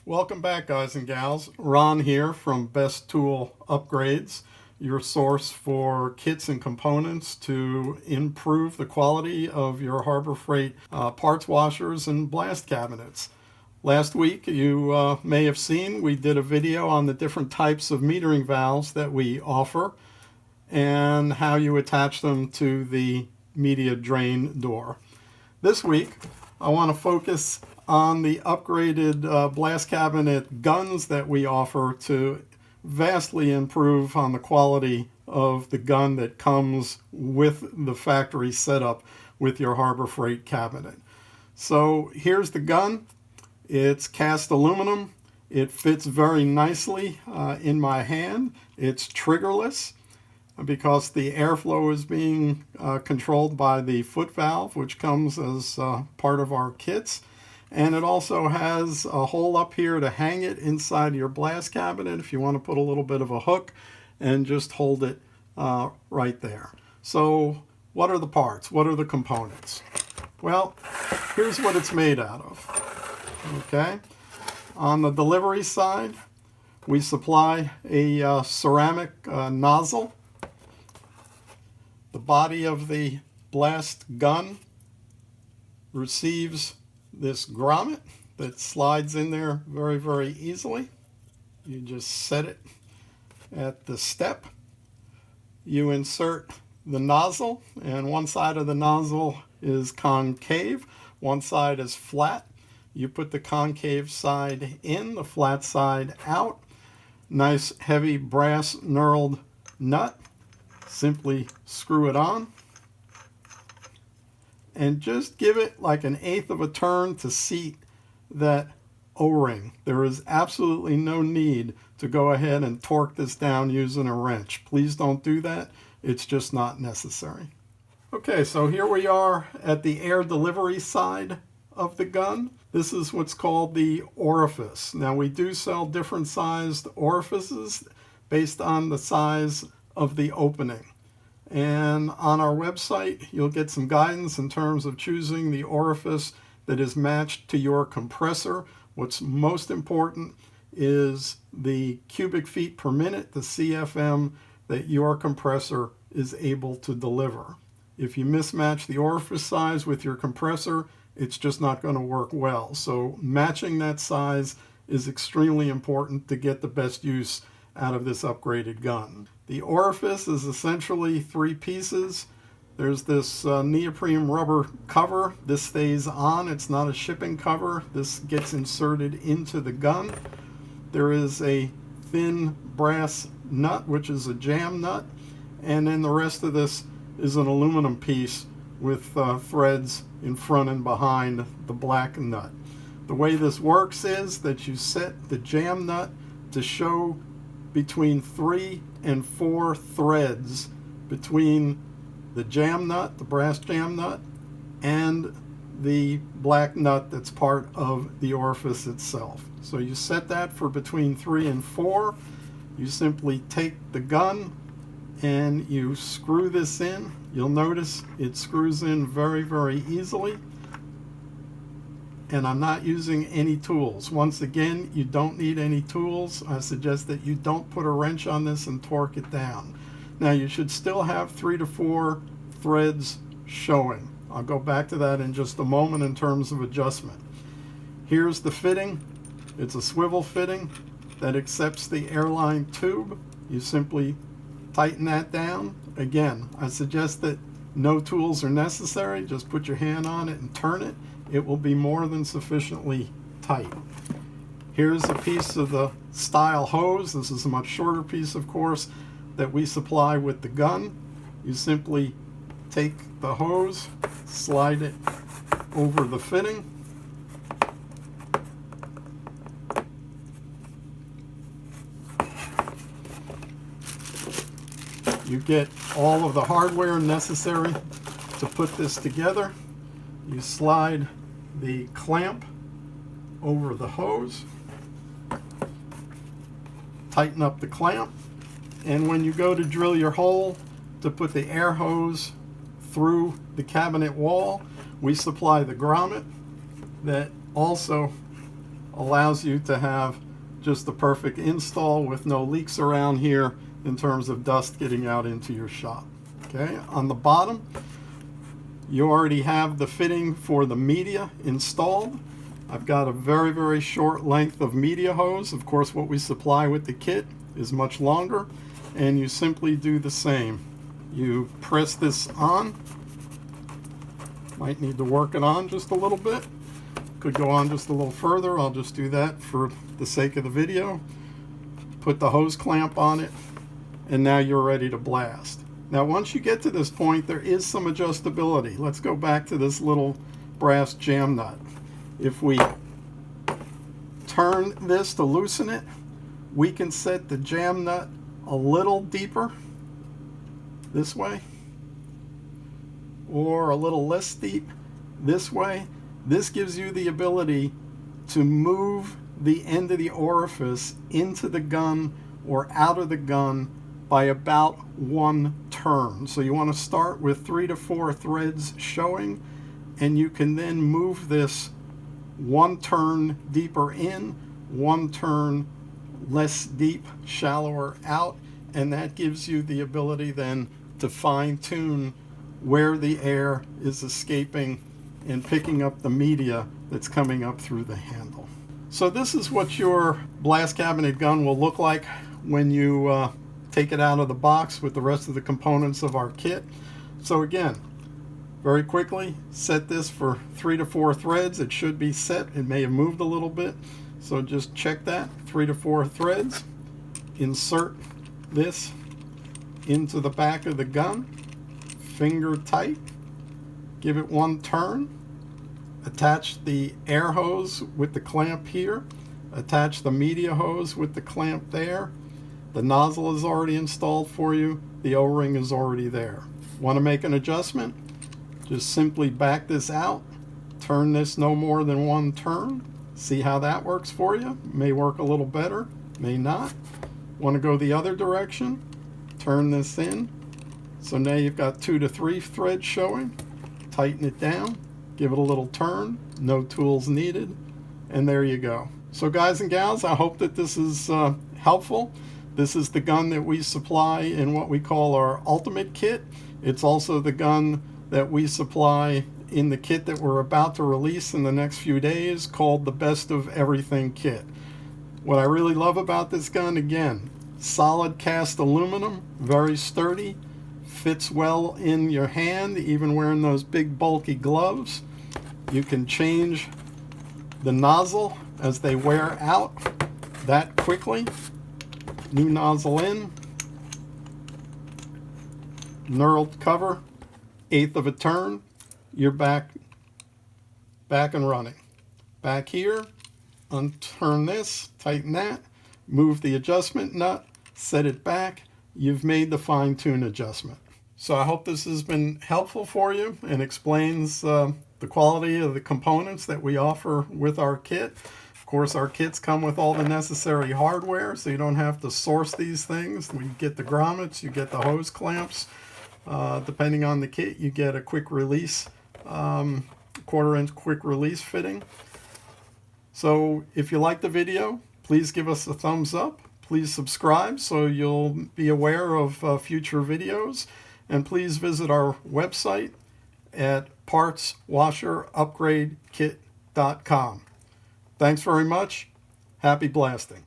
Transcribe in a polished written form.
Welcome back, guys and gals. Ron here from Best Tool Upgrades, your source for kits and components to improve the quality of your Harbor Freight parts washers and blast cabinets. Last week, you may have seen, we did a video on the different types of metering valves that we offer and how you attach them to the media drain door. This week, I want to focus on the upgraded blast cabinet guns that we offer to vastly improve on the quality of the gun that comes with the factory setup with your Harbor Freight cabinet. So here's the gun. It's cast aluminum. It fits very nicely in my hand. It's triggerless because the airflow is being controlled by the foot valve, which comes as part of our kits. And it also has a hole up here to hang it inside your blast cabinet if you want to put a little bit of a hook and just hold it right there. So what are the parts? What are the components? Well, here's what it's made out of. Okay. On the delivery side, we supply a ceramic nozzle. The body of the blast gun receives this grommet that slides in there very, very easily. You just set it at the step. You insert the nozzle, and one side of the nozzle is concave, one side is flat. You put the concave side in, the flat side out. Nice heavy brass knurled nut. Simply screw it on. And just give it like 1/8 of a turn to seat that O-ring. There is absolutely no need to go ahead and torque this down using a wrench. Please don't do that. It's just not necessary. Okay, so here we are at the air delivery side of the gun. This is what's called the orifice. Now, we do sell different sized orifices based on the size of the opening. And on our website, you'll get some guidance in terms of choosing the orifice that is matched to your compressor. What's most important is the cubic feet per minute, the CFM, that your compressor is able to deliver. If you mismatch the orifice size with your compressor, it's just not going to work well. So matching that size is extremely important to get the best use out of this upgraded gun. The orifice is essentially 3 pieces. There's this neoprene rubber cover. This stays on. It's not a shipping cover. This gets inserted into the gun. There is a thin brass nut, which is a jam nut. And then the rest of this is an aluminum piece with threads in front and behind the black nut. The way this works is that you set the jam nut to show between 3 and 4 threads between the jam nut, the brass jam nut, and the black nut that's part of the orifice itself. So you set that for between 3 and 4. You simply take the gun and you screw this in. You'll notice it screws in very, very easily. And I'm not using any tools. Once again, you don't need any tools. I suggest that you don't put a wrench on this and torque it down. Now, you should still have 3 to 4 threads showing. I'll go back to that in just a moment in terms of adjustment. Here's the fitting. It's a swivel fitting that accepts the airline tube. You simply tighten that down. Again, I suggest that no tools are necessary. Just put your hand on it and turn it. It will be more than sufficiently tight. Here's a piece of the style hose. This is a much shorter piece, of course, that we supply with the gun. You simply take the hose, slide it over the fitting. You get all of the hardware necessary to put this together. You slide the clamp over the hose, tighten up the clamp, and when you go to drill your hole to put the air hose through the cabinet wall, we supply the grommet that also allows you to have just the perfect install with no leaks around here in terms of dust getting out into your shop. Okay, on the bottom, you already have the fitting for the media installed. I've got a very, very short length of media hose. Of course, what we supply with the kit is much longer, and you simply do the same. You press this on. Might need to work it on just a little bit. Could go on just a little further. I'll just do that for the sake of the video. Put the hose clamp on it, and now you're ready to blast. Now, once you get to this point, there is some adjustability. Let's go back to this little brass jam nut. If we turn this to loosen it, we can set the jam nut a little deeper this way, or a little less deep this way. This gives you the ability to move the end of the orifice into the gun or out of the gun by about 1 turn. So you want to start with 3 to 4 threads showing, and you can then move this 1 turn deeper in, 1 turn less deep, shallower out, and that gives you the ability then to fine tune where the air is escaping and picking up the media that's coming up through the handle. So this is what your blast cabinet gun will look like when you take it out of the box with the rest of the components of our kit. So again, very quickly, set this for 3 to 4 threads. It should be set. It may have moved a little bit, so just check that. 3 to 4 threads. Insert this into the back of the gun, finger tight, give it 1 turn, attach the air hose with the clamp here, attach the media hose with the clamp there. The nozzle is already installed for you, the O-ring is already there. Want to make an adjustment? Just simply back this out, turn this no more than 1 turn, see how that works for you. May work a little better, may not. Want to go the other direction? Turn this in. So now you've got 2 to 3 threads showing. Tighten it down, give it a little turn, no tools needed, and there you go. So guys and gals, I hope that this is helpful. This is the gun that we supply in what we call our Ultimate Kit. It's also the gun that we supply in the kit that we're about to release in the next few days, called the Best of Everything Kit. What I really love about this gun, again, solid cast aluminum, very sturdy, fits well in your hand, even wearing those big bulky gloves. You can change the nozzle as they wear out that quickly. New nozzle in, knurled cover, 1/8 of a turn, you're back and running. Back here, unturn this, tighten that, move the adjustment nut, set it back, you've made the fine-tune adjustment. So I hope this has been helpful for you and explains the quality of the components that we offer with our kit. Of course, our kits come with all the necessary hardware, so you don't have to source these things. We get the grommets, you get the hose clamps. Depending on the kit, you get a quick release, 1/4-inch quick release fitting. So if you like the video, please give us a thumbs up. Please subscribe so you'll be aware of future videos. And please visit our website at partswasherupgradekit.com. Thanks very much. Happy blasting.